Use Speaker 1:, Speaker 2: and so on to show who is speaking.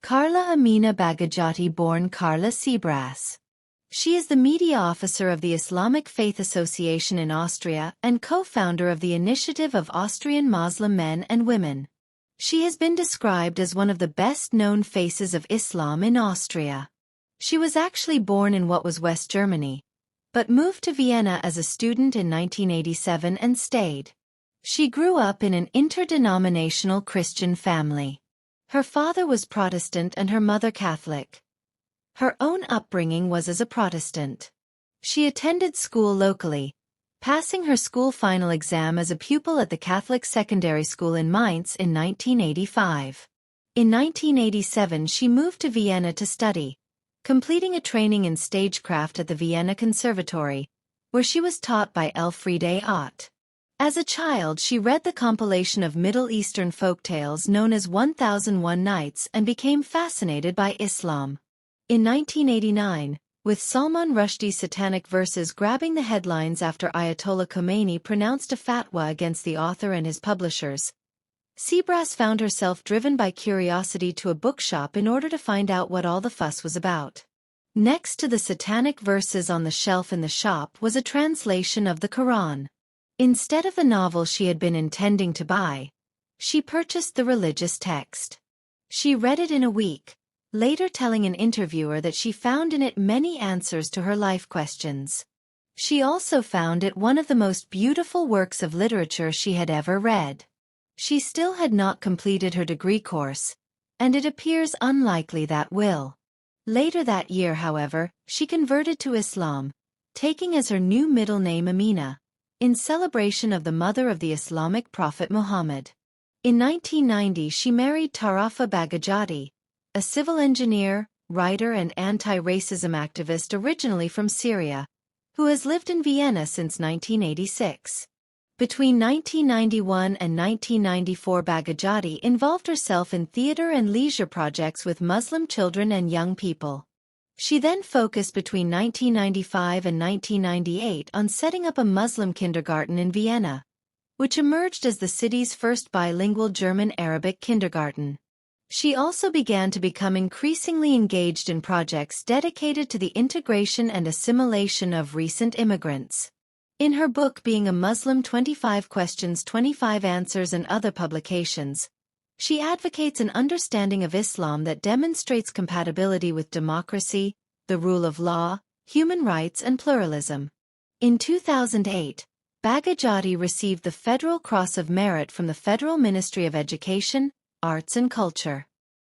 Speaker 1: Carla Amina Bagajati, born Carla Seabrass. She is the media officer of the Islamic Faith Association in Austria and co-founder of the Initiative of Austrian Muslim Men and Women. She has been described as one of the best-known faces of Islam in Austria. She was actually born in what was West Germany, but moved to Vienna as a student in 1987 and stayed. She grew up in an interdenominational Christian family. Her father was Protestant and her mother Catholic. Her own upbringing was as a Protestant. She attended school locally, passing her school final exam as a pupil at the Catholic secondary school in Mainz in 1985. In 1987 she moved to Vienna to study, completing a training in stagecraft at the Vienna Conservatory, where she was taught by Elfriede Ott. As a child she read the compilation of Middle Eastern folktales known as 1001 Nights and became fascinated by Islam. In 1989, with Salman Rushdie's satanic verses grabbing the headlines after Ayatollah Khomeini pronounced a fatwa against the author and his publishers, Seabrass found herself driven by curiosity to a bookshop in order to find out what all the fuss was about. Next to the satanic verses on the shelf in the shop was a translation of the Quran. Instead of the novel she had been intending to buy, she purchased the religious text. She read it in a week, later telling an interviewer that she found in it many answers to her life questions. She also found it one of the most beautiful works of literature she had ever read. She still had not completed her degree course, and it appears unlikely that will. Later that year, however, she converted to Islam, taking as her new middle name Amina, in celebration of the mother of the Islamic prophet Muhammad. In 1990 she married Tarafa Bagajati, a civil engineer, writer and anti-racism activist originally from Syria, who has lived in Vienna since 1986. Between 1991 and 1994 Bagajati involved herself in theater and leisure projects with Muslim children and young people. She then focused between 1995 and 1998 on setting up a Muslim kindergarten in Vienna, which emerged as the city's first bilingual German-Arabic kindergarten. She also began to become increasingly engaged in projects dedicated to the integration and assimilation of recent immigrants. In her book Being a Muslim, 25 Questions, 25 Answers and Other Publications, she advocates an understanding of Islam that demonstrates compatibility with democracy, the rule of law, human rights and pluralism. In 2008, Bagajati received the Federal Cross of Merit from the Federal Ministry of Education, Arts and Culture.